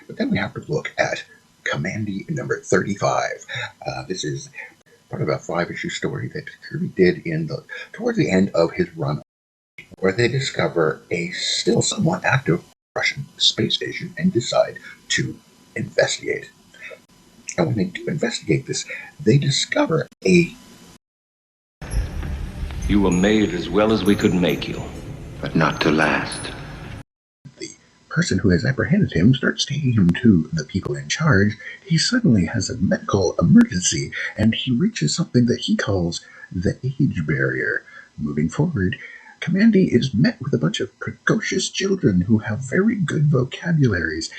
But then we have to look at Kamandi number 35. This is part of a 5-issue story that Kirby did towards the end of his run, where they discover a still somewhat active Russian space station and decide to investigate. And when they do investigate this, they discover You were made as well as we could make you, but not to last. The person who has apprehended him starts taking him to the people in charge. He suddenly has a medical emergency, and he reaches something that he calls the age barrier. Moving forward, Kamandi is met with a bunch of precocious children who have very good vocabularies.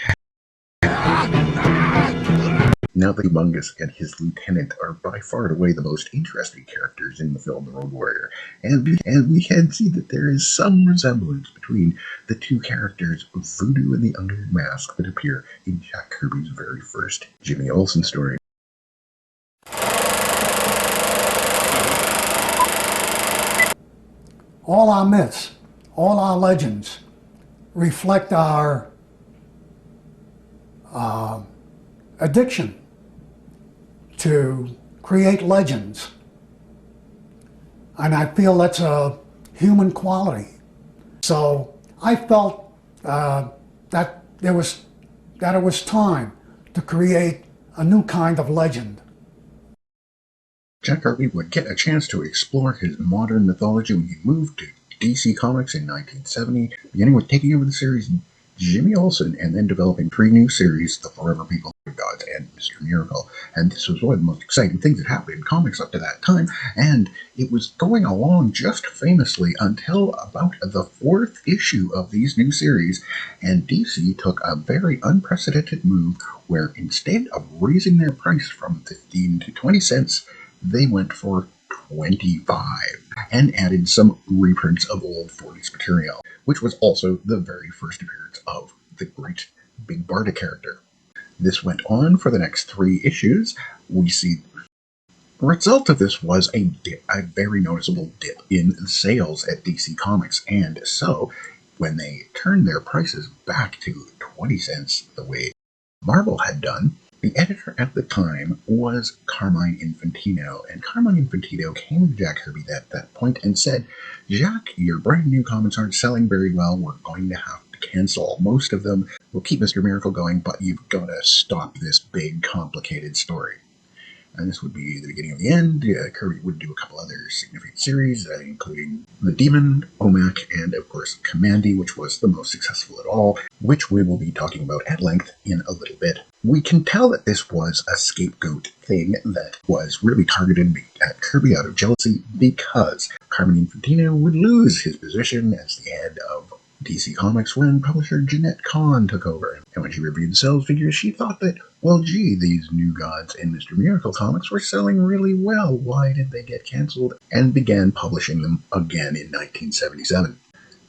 Now the Humongous and his lieutenant are by far and away the most interesting characters in the film The Roadwarrior, and we can see that there is some resemblance between the two characters, Voodoo and the Iron Mask, that appear in Jack Kirby's very first Jimmy Olsen story. All our myths, all our legends reflect our addiction to create legends. And I feel that's a human quality. So I felt that it was time to create a new kind of legend. Jack Kirby would get a chance to explore his modern mythology when he moved to DC Comics in 1970, beginning with taking over the series Jimmy Olsen and then developing 3 new series, The Forever People, Gods, and Mr. Miracle. And this was one of the most exciting things that happened in comics up to that time, and it was going along just famously until about the 4th issue of these new series, and DC took a very unprecedented move where instead of raising their price from 15 to 20 cents, they went for 25 and added some reprints of old 40s material, which was also the very first appearance of the great Big Barda character. This went on for the next 3 issues. We see the result of this was a very noticeable dip in sales at DC Comics, and so when they turned their prices back to 20 cents the way Marvel had done, the editor at the time was Carmine Infantino, and Carmine Infantino came to Jack Kirby at that point and said, "Jack, your brand new comics aren't selling very well. We're going to have to cancel most of them. We'll keep Mr. Miracle going, but you've got to stop this big, complicated story." And this would be the beginning of the end. Kirby would do a couple other significant series, including The Demon, OMAC, and of course Kamandi, which was the most successful at all, which we will be talking about at length in a little bit. We can tell that this was a scapegoat thing that was really targeted at Kirby out of jealousy, because Carmine Infantino would lose his position as the head of DC Comics when publisher Jeanette Kahn took over. And when she reviewed the sales figures, she thought that, well, gee, these New Gods and Mr. Miracle comics were selling really well. Why did they get canceled? And began publishing them again in 1977.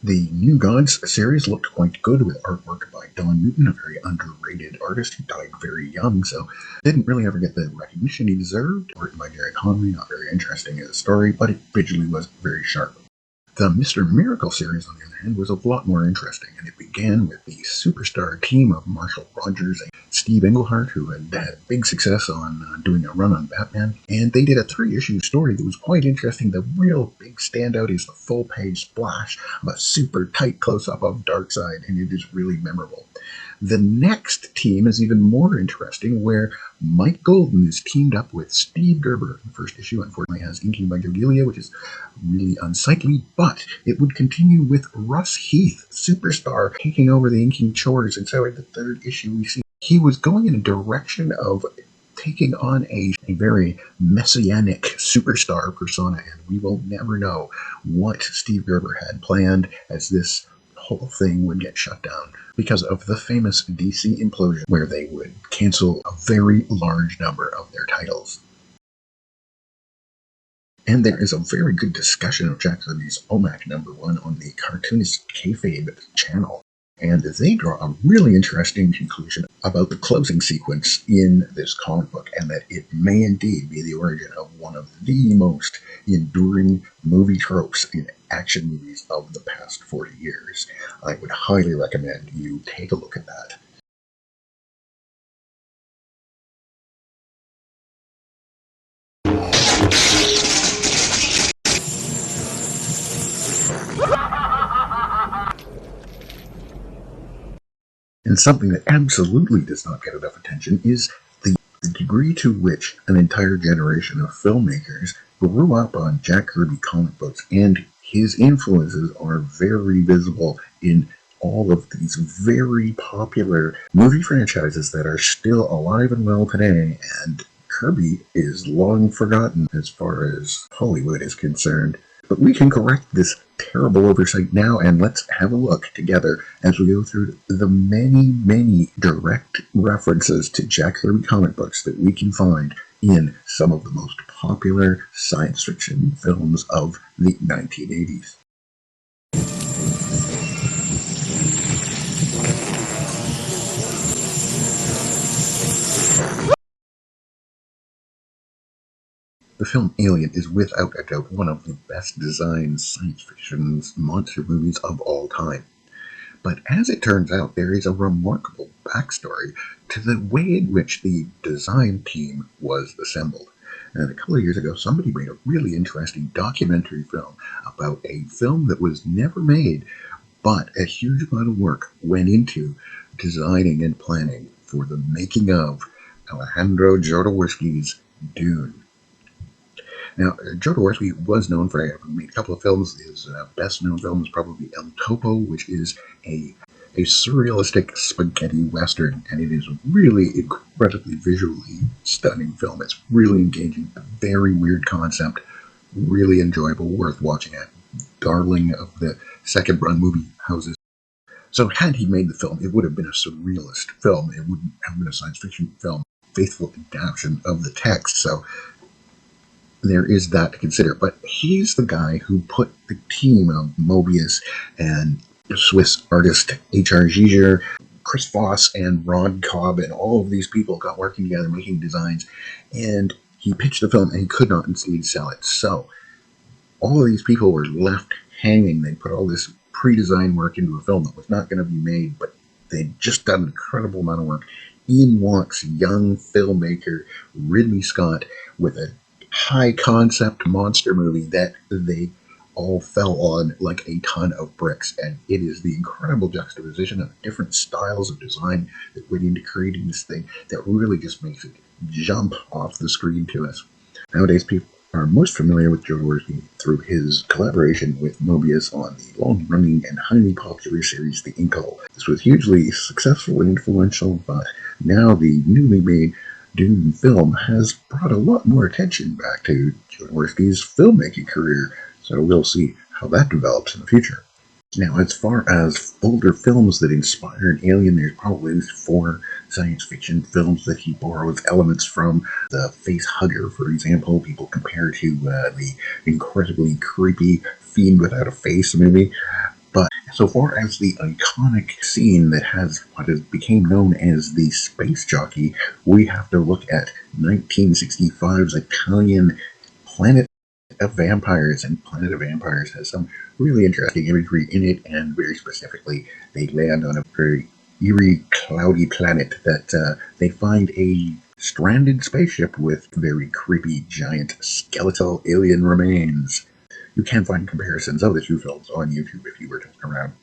The New Gods series looked quite good with artwork by Don Newton, a very underrated artist who died very young, so didn't really ever get the recognition he deserved. Written by Jerry Conway, not very interesting as a story, but it visually was very sharp. The Mr. Miracle series, on the other hand, was a lot more interesting, and it began with the superstar team of Marshall Rogers and Steve Englehart, who had had big success on doing a run on Batman, and they did a 3-issue story that was quite interesting. The real big standout is the full-page splash of a super tight close-up of Darkseid, and it is really memorable. The next team is even more interesting, where Mike Golden is teamed up with Steve Gerber. The first issue, unfortunately, has inking by Joe Delia, which is really unsightly, but it would continue with Russ Heath, superstar, taking over the inking chores. And so in the 3rd issue, we see he was going in a direction of taking on a very messianic superstar persona, and we will never know what Steve Gerber had planned, as this whole thing would get shut down because of the famous DC implosion, where they would cancel a very large number of their titles. And there is a very good discussion of Jack Kirby's OMAC #1 on the Cartoonist Kayfabe channel. And they draw a really interesting conclusion about the closing sequence in this comic book, and that it may indeed be the origin of one of the most enduring movie tropes in action movies of the past 40 years. I would highly recommend you take a look at that. And something that absolutely does not get enough attention is the degree to which an entire generation of filmmakers grew up on Jack Kirby comic books, and his influences are very visible in all of these very popular movie franchises that are still alive and well today, and Kirby is long forgotten as far as Hollywood is concerned. But we can correct this terrible oversight now, and let's have a look together as we go through the many direct references to Jack Kirby comic books that we can find in some of the most popular science fiction films of the 1980s. The film Alien is without a doubt one of the best designed science fiction monster movies of all time. But as it turns out, there is a remarkable backstory to the way in which the design team was assembled. And a couple of years ago, somebody made a really interesting documentary film about a film that was never made, but a huge amount of work went into designing and planning for the making of Alejandro Jodorowsky's Dune. Now, Jodorowsky was known for having made a couple of films. His best-known film is probably El Topo, which is a surrealistic spaghetti western, and it is really incredibly visually stunning film. It's really engaging, a very weird concept, really enjoyable, worth watching it. Darling of the second-run movie houses. So had he made the film, it would have been a surrealist film. It wouldn't have been a science fiction film, faithful adaptation of the text. So there is that to consider. But he's the guy who put the team of Mobius and Swiss artist H.R. Giger, Chris Voss and Ron Cobb, and all of these people got working together making designs, and he pitched the film and he could not indeed sell it. So all of these people were left hanging. They put all this pre-designed work into a film that was not going to be made, but they'd just done an incredible amount of work. In walks young filmmaker Ridley Scott with a high concept monster movie that they all fell on like a ton of bricks, and it is the incredible juxtaposition of different styles of design that went into creating this thing that really just makes it jump off the screen to us. Nowadays, people are most familiar with Jodorowsky through his collaboration with Mobius on the long-running and highly popular series The Inkle. This was hugely successful and influential, but now the newly made Dune film has brought a lot more attention back to Jodorowsky's filmmaking career, so we'll see how that develops in the future. Now, as far as older films that inspired Alien, there's probably at least 4 science fiction films that he borrows elements from. The Face Hugger, for example, people compare to the incredibly creepy Fiend Without a Face movie. But so far as the iconic scene that has what has become known as the Space Jockey, we have to look at 1965's Italian Planet of Vampires, and Planet of Vampires has some really interesting imagery in it, and very specifically, they land on a very eerie, cloudy planet that they find a stranded spaceship with very creepy, giant, skeletal alien remains. You can find comparisons of the two films on YouTube if you were to look around.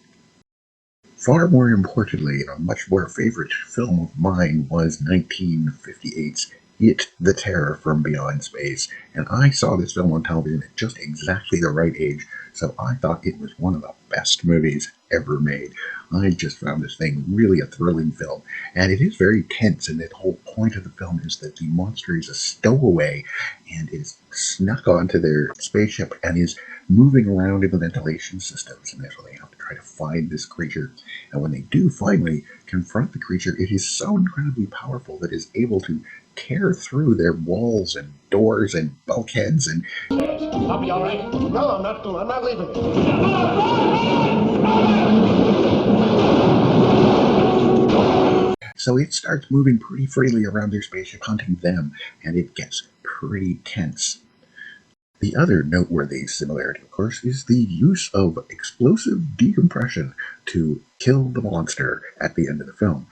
Far more importantly, a much more favorite film of mine was 1958's It, the Terror from Beyond Space, and I saw this film on television at just exactly the right age, so I thought it was one of the best movies ever made. I just found this thing really a thrilling film, and it is very tense, and the whole point of the film is that the monster is a stowaway and is snuck onto their spaceship and is moving around in the ventilation systems, and so they have to try to find this creature. And when they do finally confront the creature, it is so incredibly powerful that it is able to tear through their walls and doors and bulkheads and... I'll be all right. No, I'm not leaving. So it starts moving pretty freely around their spaceship, hunting them, and it gets pretty tense. The other noteworthy similarity, of course, is the use of explosive decompression to kill the monster at the end of the film.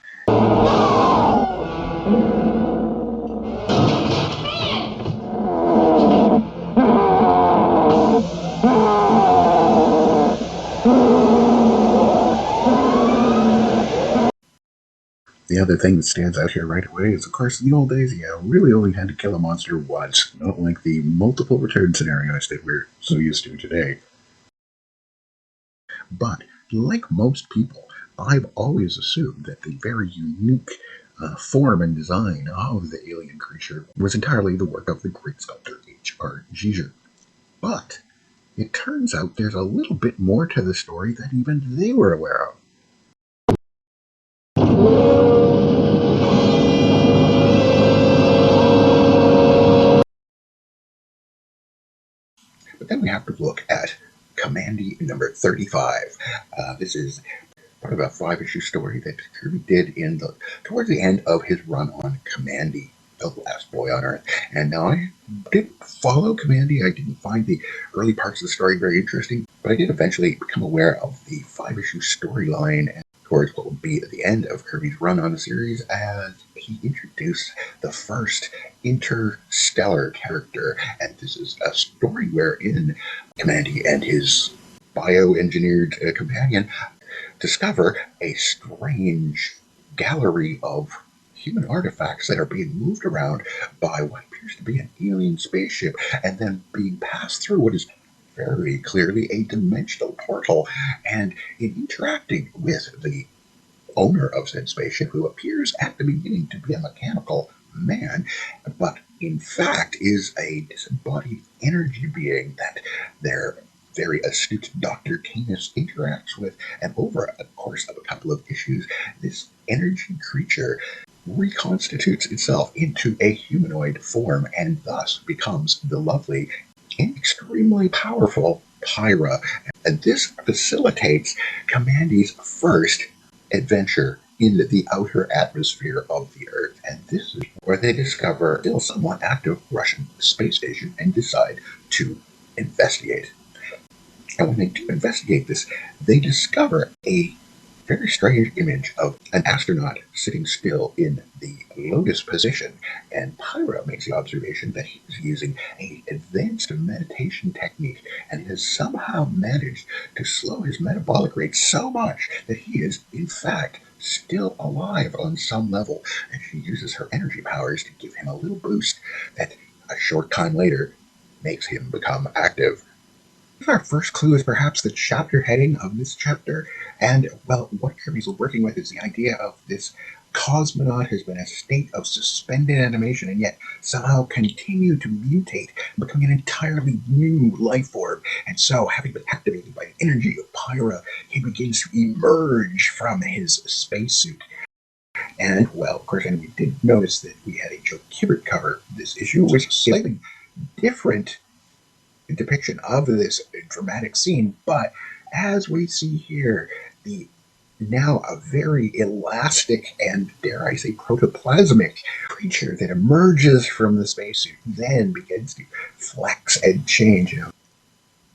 The other thing that stands out here right away is, of course, in the old days, you really only had to kill a monster once, not like the multiple return scenarios that we're so used to today. But, like most people, I've always assumed that the very unique form and design of the alien creature was entirely the work of the great sculptor H.R. Giger. But it turns out there's a little bit more to the story than even they were aware of. But then we have to look at Kamandi number 35. This is part of a 5-issue story that Kirby did towards the end of his run on Kamandi, the last boy on Earth. And now I didn't follow Kamandi. I didn't find the early parts of the story very interesting, but I did eventually become aware of the 5-issue storyline and towards what would be at the end of Kirby's run on the series, as he introduced the first interstellar character. And this is a story wherein Kamandi and his bioengineered companion discover a strange gallery of human artifacts that are being moved around by what appears to be an alien spaceship and then being passed through what is very clearly a dimensional portal, and in interacting with the owner of said spaceship, who appears at the beginning to be a mechanical man, but in fact is a disembodied energy being that their very astute Dr. Canis interacts with, and over a course of a couple of issues, this energy creature reconstitutes itself into a humanoid form and thus becomes the lovely and extremely powerful Pyra. And this facilitates Kamandi's first adventure in the outer atmosphere of the Earth, and this is where they discover a still somewhat active Russian space station and decide to investigate. And when they do investigate this, they discover a very strange image of an astronaut sitting still in the lotus position, and Pyra makes the observation that he is using an advanced meditation technique and has somehow managed to slow his metabolic rate so much that he is, in fact, still alive on some level, and she uses her energy powers to give him a little boost that a short time later makes him become active. Our first clue is perhaps the chapter heading of this chapter, and, well, what Kirby's working with is the idea of this cosmonaut who's been in a state of suspended animation and yet somehow continue to mutate, becoming an entirely new life form. And so, having been activated by the energy of Pyra, he begins to emerge from his spacesuit. And, well, of course, and we did notice that we had a Joe Kibbert cover this issue, which is slightly different depiction of this dramatic scene, but as we see here, the now a very elastic and, dare I say, protoplasmic creature that emerges from the spacesuit then begins to flex and change.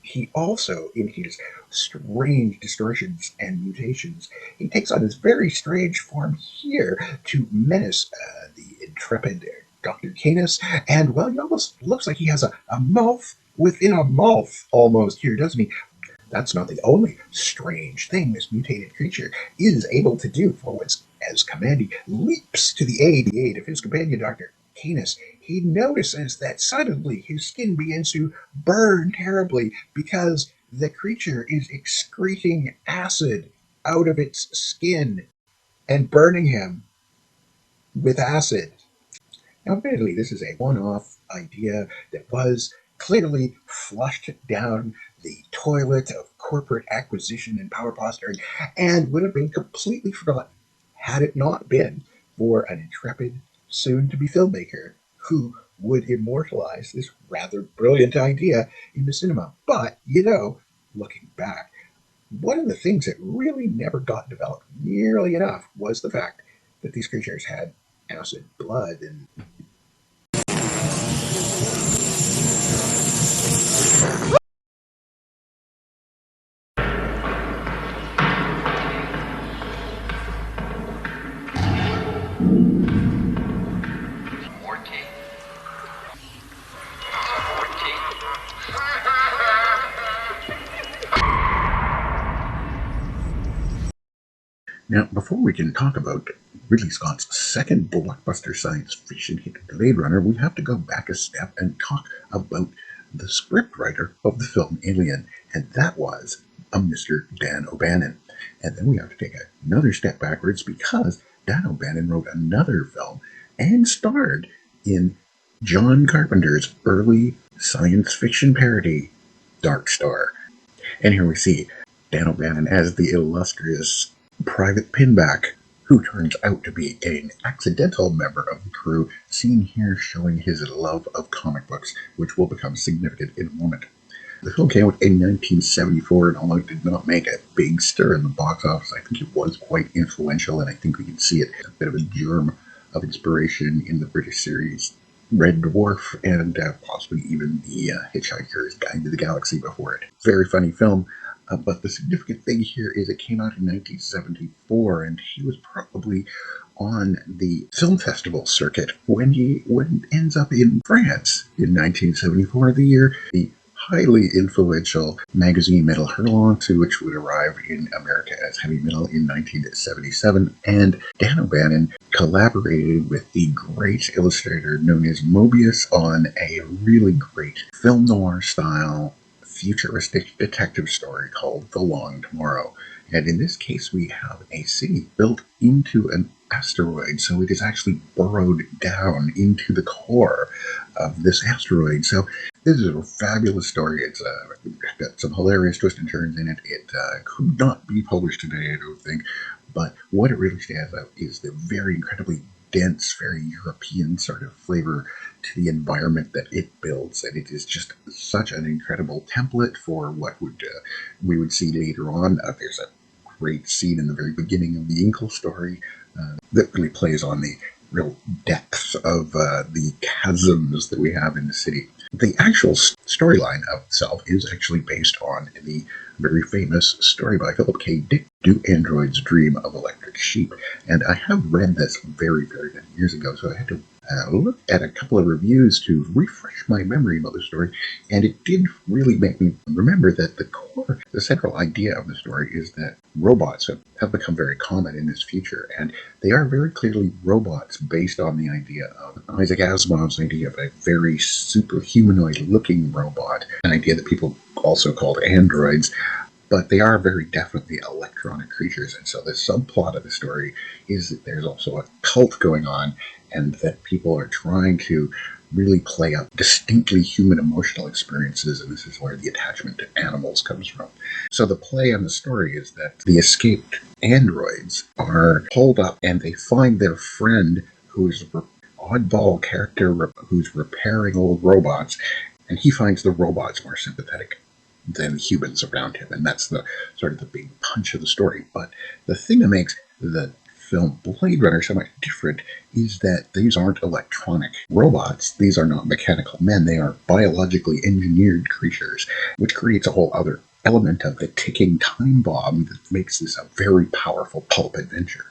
He also, in his strange distortions and mutations, he takes on this very strange form here to menace the intrepid Dr. Canis, and, well, he almost looks like he has a mouth within a mouth almost here, doesn't he? That's not the only strange thing this mutated creature is able to do, for as Kamandi leaps to the aid of his companion, Dr. Canis, he notices that suddenly his skin begins to burn terribly because the creature is excreting acid out of its skin and burning him with acid. Now, admittedly, this is a one-off idea that was clearly flushed down the toilet of corporate acquisition and power posturing, and would have been completely forgotten had it not been for an intrepid, soon-to-be filmmaker who would immortalize this rather brilliant idea in the cinema. But, looking back, one of the things that really never got developed nearly enough was the fact that these creatures had acid blood and Now, before we can talk about Ridley Scott's second blockbuster science fiction hit, Bladerunner, we have to go back a step and talk about the scriptwriter of the film Alien, and that was a Mr. Dan O'Bannon. And then we have to take another step backwards because Dan O'Bannon wrote another film and starred in John Carpenter's early science fiction parody, Dark Star. And here we see Dan O'Bannon as the illustrious Private Pinback, who turns out to be an accidental member of the crew, seen here showing his love of comic books, which will become significant in a moment. The film came out in 1974, and although it did not make a big stir in the box office, I think it was quite influential, and I think we can see it a bit of a germ of inspiration in the British series Red Dwarf, and possibly even the Hitchhiker's Guide to the Galaxy before it. Very funny film. But the significant thing here is it came out in 1974, and he was probably on the film festival circuit when he ends up in France in 1974, the year the highly influential magazine Metal Hurlant, which would arrive in America as Heavy Metal in 1977, and Dan O'Bannon collaborated with the great illustrator known as Mobius on a really great film noir style futuristic detective story called The Long Tomorrow. And in this case, we have a city built into an asteroid, so it is actually burrowed down into the core of this asteroid. So this is a fabulous story. It's got some hilarious twists and turns in it. It could not be published today, I don't think. But what it really stands out is the very incredibly dense, very European sort of flavor to the environment that it builds, and it is just such an incredible template for what we would see later on. There's a great scene in the very beginning of the Inkle story that really plays on the real depths of the chasms that we have in the city. The actual storyline of itself is actually based on the very famous story by Philip K. Dick, Do Androids Dream of Electric Sheep? And I have read this very, very many years ago, so I had to look at a couple of reviews to refresh my memory about the story, and it did really make me remember that the central idea of the story is that robots have become very common in this future, and they are very clearly robots based on the idea of Isaac Asimov's idea of a very superhumanoid-looking robot, an idea that people also called androids, but they are very definitely electronic creatures. And so the subplot of the story is that there's also a cult going on, and that people are trying to really play up distinctly human emotional experiences, and this is where the attachment to animals comes from. So the play on the story is that the escaped androids are pulled up, and they find their friend, who's an oddball character who's repairing old robots, and he finds the robots more sympathetic than humans around him, and that's the sort of the big punch of the story. But the thing that makes the film Blade Runner so much different is that these aren't electronic robots. These are not mechanical men. They are biologically engineered creatures, which creates a whole other element of the ticking time bomb that makes this a very powerful pulp adventure.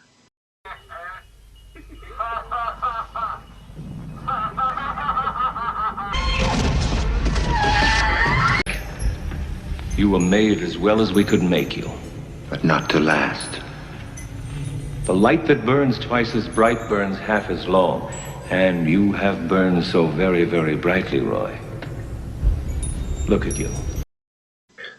You were made as well as we could make you, but not to last. The light that burns twice as bright burns half as long, and you have burned so very, very brightly, Roy. Look at you.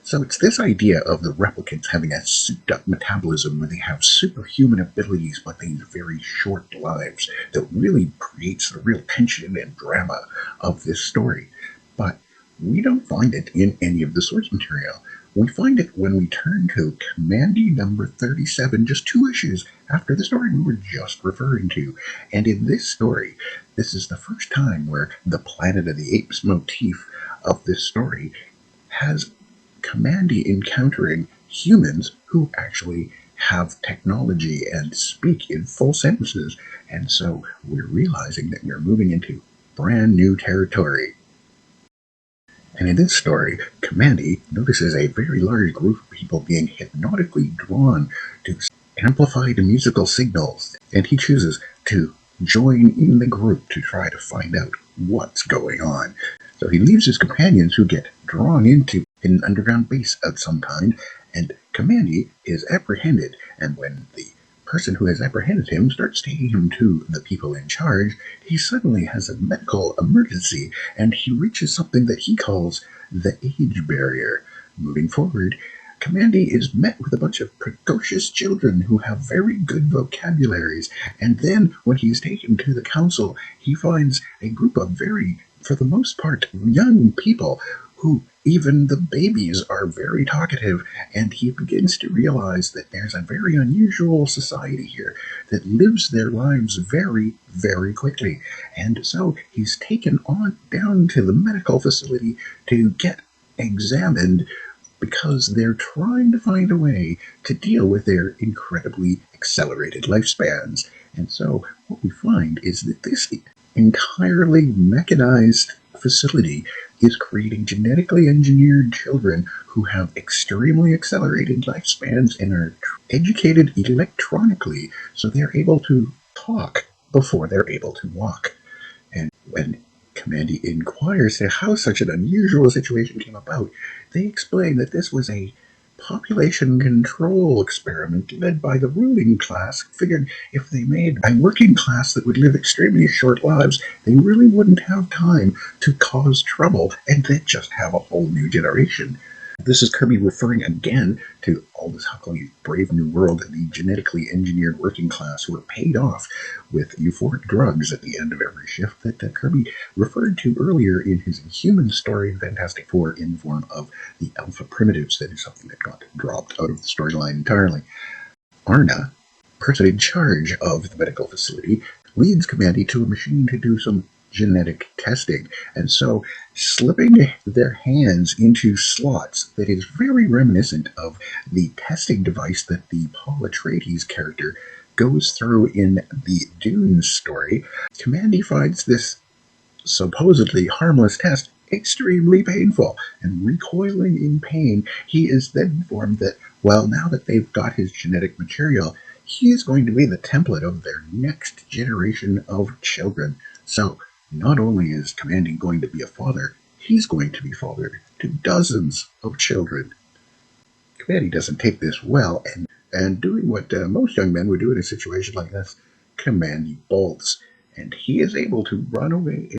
So it's this idea of the replicants having a souped-up metabolism where they have superhuman abilities but these very short lives that really creates the real tension and drama of this story. But we don't find it in any of the source material. We find it when we turn to Kamandi number 37, just 2 issues after the story we were just referring to. And in this story, this is the first time where the Planet of the Apes motif of this story has Kamandi encountering humans who actually have technology and speak in full sentences. And so we're realizing that we're moving into brand new territory. And in this story, Kamandi notices a very large group of people being hypnotically drawn to amplified musical signals, and he chooses to join in the group to try to find out what's going on. So he leaves his companions, who get drawn into an underground base of some kind, and Kamandi is apprehended, and when the person who has apprehended him starts taking him to the people in charge, he suddenly has a medical emergency, and he reaches something that he calls the age barrier. Moving forward, Kamandi is met with a bunch of precocious children who have very good vocabularies, and then when he's taken to the council, he finds a group of very, for the most part, young people who even the babies are very talkative, and he begins to realize that there's a very unusual society here that lives their lives very, very quickly. And so he's taken on down to the medical facility to get examined because they're trying to find a way to deal with their incredibly accelerated lifespans. And so what we find is that this entirely mechanized facility is creating genetically engineered children who have extremely accelerated lifespans and are educated electronically, so they're able to talk before they're able to walk. And when Kamandi inquires to how such an unusual situation came about, they explain that this was a population control experiment led by the ruling class, who figured if they made a working class that would live extremely short lives, they really wouldn't have time to cause trouble, and they'd just have a whole new generation. This is Kirby referring again to Aldous Huxley's Brave New World and the genetically engineered working class who are paid off with euphoric drugs at the end of every shift that Kirby referred to earlier in his Inhuman story, Fantastic Four, in the form of the Alpha Primitives. That is something that got dropped out of the storyline entirely. Arna, person in charge of the medical facility, leads Kamandi to a machine to do some genetic testing, and so slipping their hands into slots that is very reminiscent of the testing device that the Paul Atreides character goes through in the Dune story, Kamandi finds this supposedly harmless test extremely painful, and recoiling in pain, he is then informed that, well, now that they've got his genetic material, he is going to be the template of their next generation of children. So not only is Kamandi going to be a father, he's going to be father to dozens of children. Kamandi doesn't take this well, and doing what most young men would do in a situation like this, Kamandi bolts, and he is able to run away.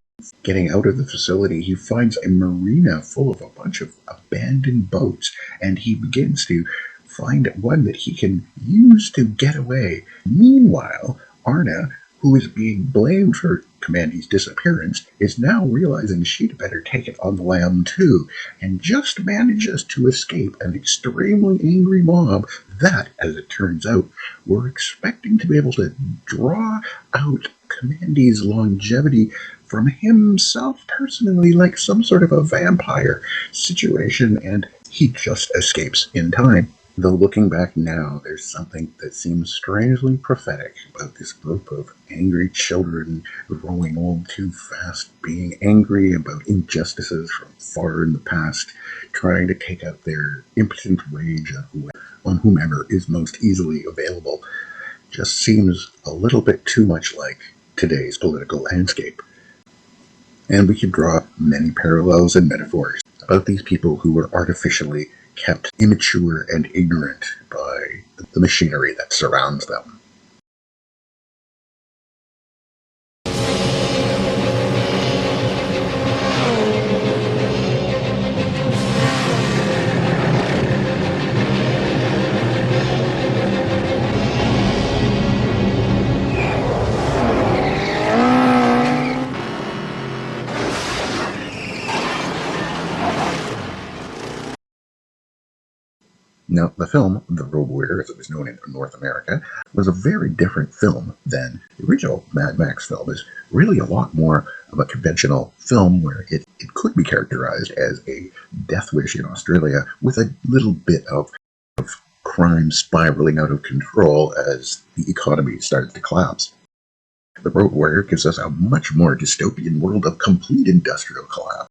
Getting out of the facility, he finds a marina full of a bunch of abandoned boats, and he begins to find one that he can use to get away. Meanwhile, Arna, who is being blamed for Kamandi's disappearance, is now realizing she'd better take it on the lam too, and just manages to escape an extremely angry mob that, as it turns out, were expecting to be able to draw out Kamandi's longevity from himself personally, like some sort of a vampire situation, and he just escapes in time. Though looking back now, there's something that seems strangely prophetic about this group of angry children growing old too fast, being angry about injustices from far in the past, trying to take out their impotent rage on whomever is most easily available. Just seems a little bit too much like today's political landscape. And we could draw many parallels and metaphors about these people who were artificially kept immature and ignorant by the machinery that surrounds them. Now, the film, The Roadwarrior, as it was known in North America, was a very different film than the original Mad Max film. It's really a lot more of a conventional film where it could be characterized as a death wish in Australia with a little bit of crime spiraling out of control as the economy started to collapse. The Roadwarrior gives us a much more dystopian world of complete industrial collapse.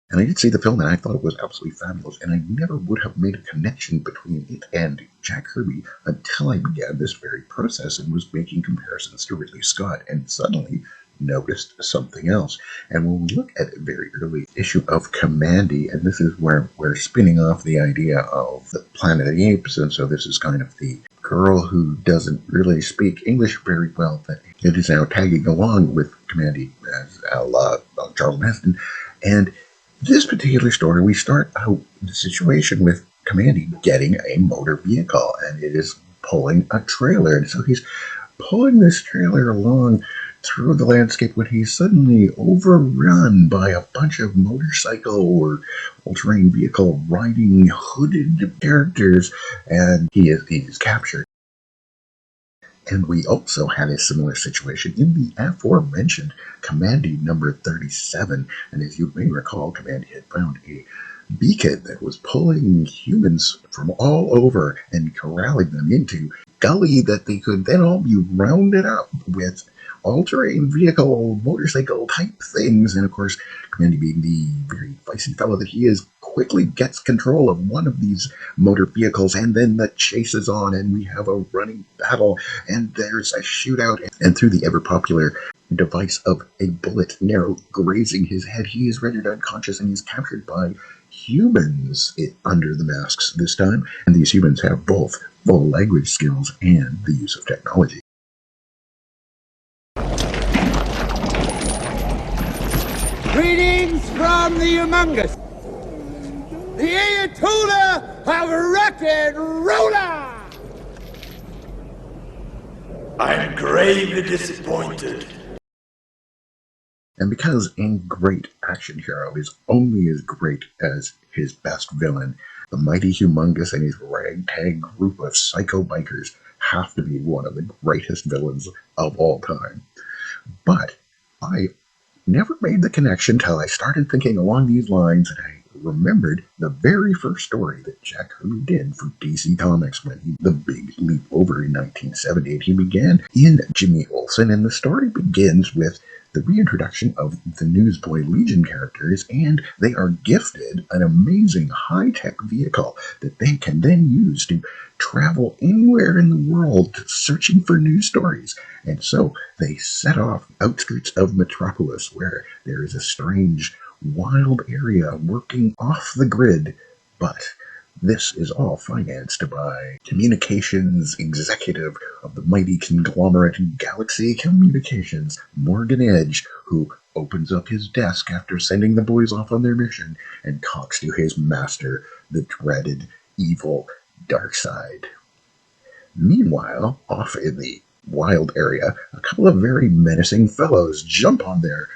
And I did see the film and I thought it was absolutely fabulous, and I never would have made a connection between it and Jack Kirby until I began this very process and was making comparisons to Ridley Scott, and suddenly noticed something else. And when we look at a very early issue of Kamandi, and this is where we're spinning off the idea of the Planet of the Apes, and so this is kind of the girl who doesn't really speak English very well, that it is now tagging along with Kamandi as Charles Heston. And this particular story, we start out the situation with Kamandi getting a motor vehicle, and it is pulling a trailer. And so he's pulling this trailer along through the landscape when he's suddenly overrun by a bunch of motorcycle or all-terrain vehicle riding hooded characters, and he is captured. And we also had a similar situation in the aforementioned Kamandi number 37. And as you may recall, Kamandi had found a beacon that was pulling humans from all over and corralling them into a gully that they could then all be rounded up with all-terrain vehicle, motorcycle type things. And of course, Kamandi, being the very feisty fellow that he is, quickly gets control of one of these motor vehicles, and then the chase is on, and we have a running battle, and there's a shootout, and through the ever-popular device of a bullet narrow grazing his head, he is rendered unconscious and he's captured by humans under the masks this time. And these humans have both full language skills and the use of technology. Greetings from the humongous, the Ayatollah of rock and roller! I'm gravely disappointed. And because a great action hero is only as great as his best villain, the mighty Humongous and his ragtag group of psycho bikers have to be one of the greatest villains of all time. But I never made the connection till I started thinking along these lines, and I remembered the very first story that Jack Kirby did for DC Comics when the big leap over in 1978. He began in Jimmy Olsen, and the story begins with the reintroduction of the Newsboy Legion characters, and they are gifted an amazing high-tech vehicle that they can then use to travel anywhere in the world searching for news stories. And so they set off outskirts of Metropolis, where there is a strange, wild area working off the grid, but this is all financed by communications executive of the mighty conglomerate Galaxy Communications, Morgan Edge, who opens up his desk after sending the boys off on their mission and talks to his master, the dreaded, evil Darkseid. Meanwhile, off in the wild area, a couple of very menacing fellows jump on their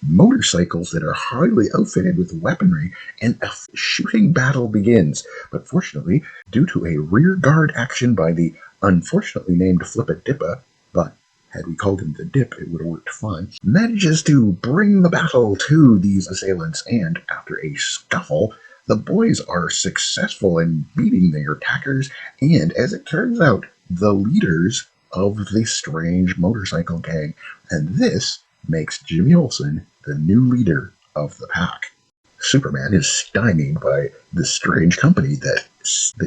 motorcycles that are highly outfitted with weaponry, and a shooting battle begins. But fortunately, due to a rear guard action by the unfortunately named Flippa-Dippa, but had we called him the Dip, it would have worked fine, manages to bring the battle to these assailants, and after a scuffle, the boys are successful in beating their attackers, and as it turns out, the leaders of the strange motorcycle gang. And this makes Jimmy Olsen the new leader of the pack. Superman is stymied by the strange company that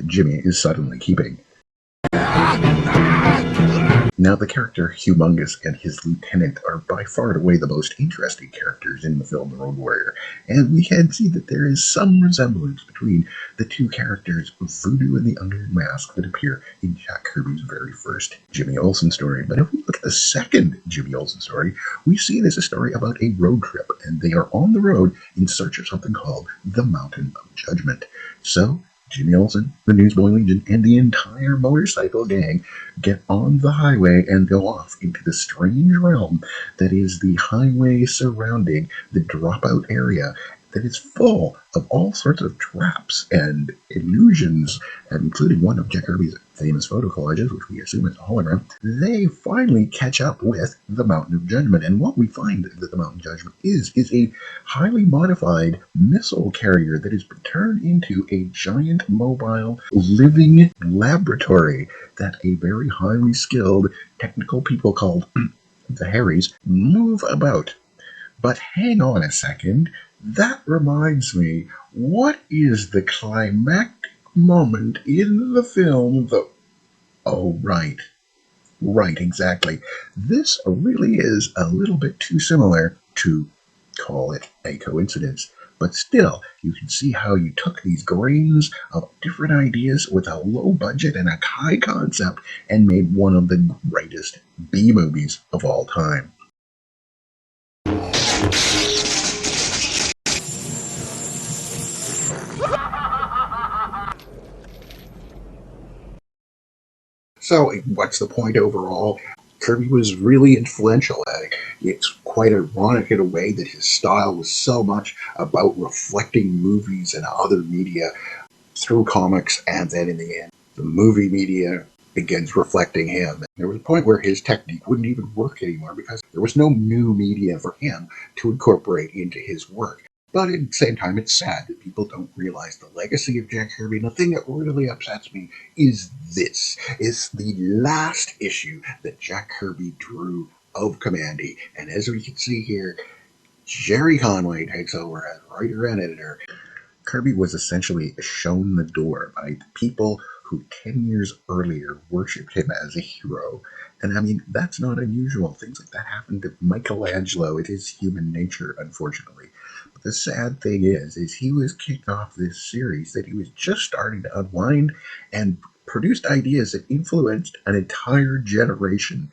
Jimmy is suddenly keeping. Now, the character Humongous and his lieutenant are by far and away the most interesting characters in the film The Roadwarrior, and we can see that there is some resemblance between the two characters, Voodoo and the Iron Mask, that appear in Jack Kirby's very first Jimmy Olsen story. But if we look at the second Jimmy Olsen story, we see it as a story about a road trip, and they are on the road in search of something called the Mountain of Judgment. So Jimmy Olsen, the Newsboy Legion, and the entire motorcycle gang get on the highway and go off into the strange realm that is the highway surrounding the dropout area that is full of all sorts of traps and illusions, including one of Jack Kirby's famous photo collages, which we assume is a hologram. They finally catch up with the Mountain of Judgment, and what we find that the Mountain of Judgment is a highly modified missile carrier that has been turned into a giant mobile living laboratory that a very highly skilled technical people called the Harrys move about. But hang on a second, that reminds me, what is the climactic moment in the film that... Oh, right, exactly. This really is a little bit too similar to call it a coincidence. But still, you can see how you took these grains of different ideas with a low budget and a high concept and made one of the greatest B movies of all time. So, what's the point overall? Kirby was really influential at it. It's quite ironic in a way that his style was so much about reflecting movies and other media through comics, and then in the end, the movie media begins reflecting him. There was a point where his technique wouldn't even work anymore because there was no new media for him to incorporate into his work. But at the same time, it's sad that people don't realize the legacy of Jack Kirby. And the thing that really upsets me is this. It's the last issue that Jack Kirby drew of Kamandi. And as we can see here, Jerry Conway takes over as writer and editor. Kirby was essentially shown the door by the people who 10 years earlier worshipped him as a hero. And I mean, that's not unusual. Things like that happened to Michelangelo. It is human nature, unfortunately. But the sad thing is he was kicked off this series that he was just starting to unwind and produced ideas that influenced an entire generation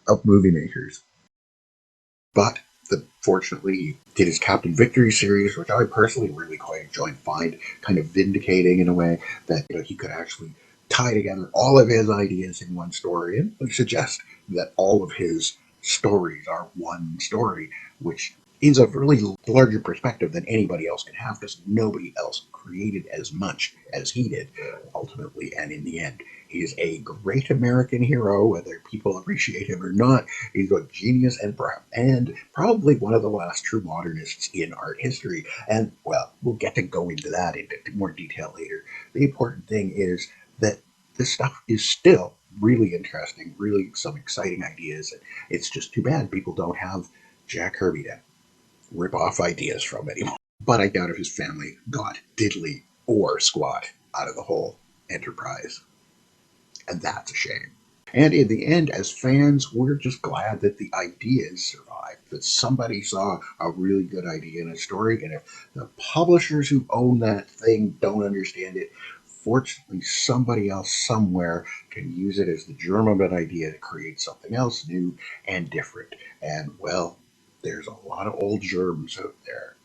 of movie makers. But fortunately, he did his Captain Victory series, which I personally really quite enjoy and find kind of vindicating in a way that he could actually tie together all of his ideas in one story and suggest that all of his stories are one story, which is a really larger perspective than anybody else can have because nobody else created as much as he did ultimately and in the end. He's a great American hero, whether people appreciate him or not. He's a genius and probably one of the last true modernists in art history. And, well, we'll get to go into that into more detail later. The important thing is that this stuff is still really interesting, really some exciting ideas. And it's just too bad people don't have Jack Kirby to rip off ideas from anymore. But I doubt if his family got diddly or squat out of the whole enterprise. And that's a shame. And in the end, as fans, we're just glad that the ideas survived, that somebody saw a really good idea in a story, and if the publishers who own that thing don't understand it, fortunately somebody else somewhere can use it as the germ of an idea to create something else new and different. And, well, there's a lot of old germs out there.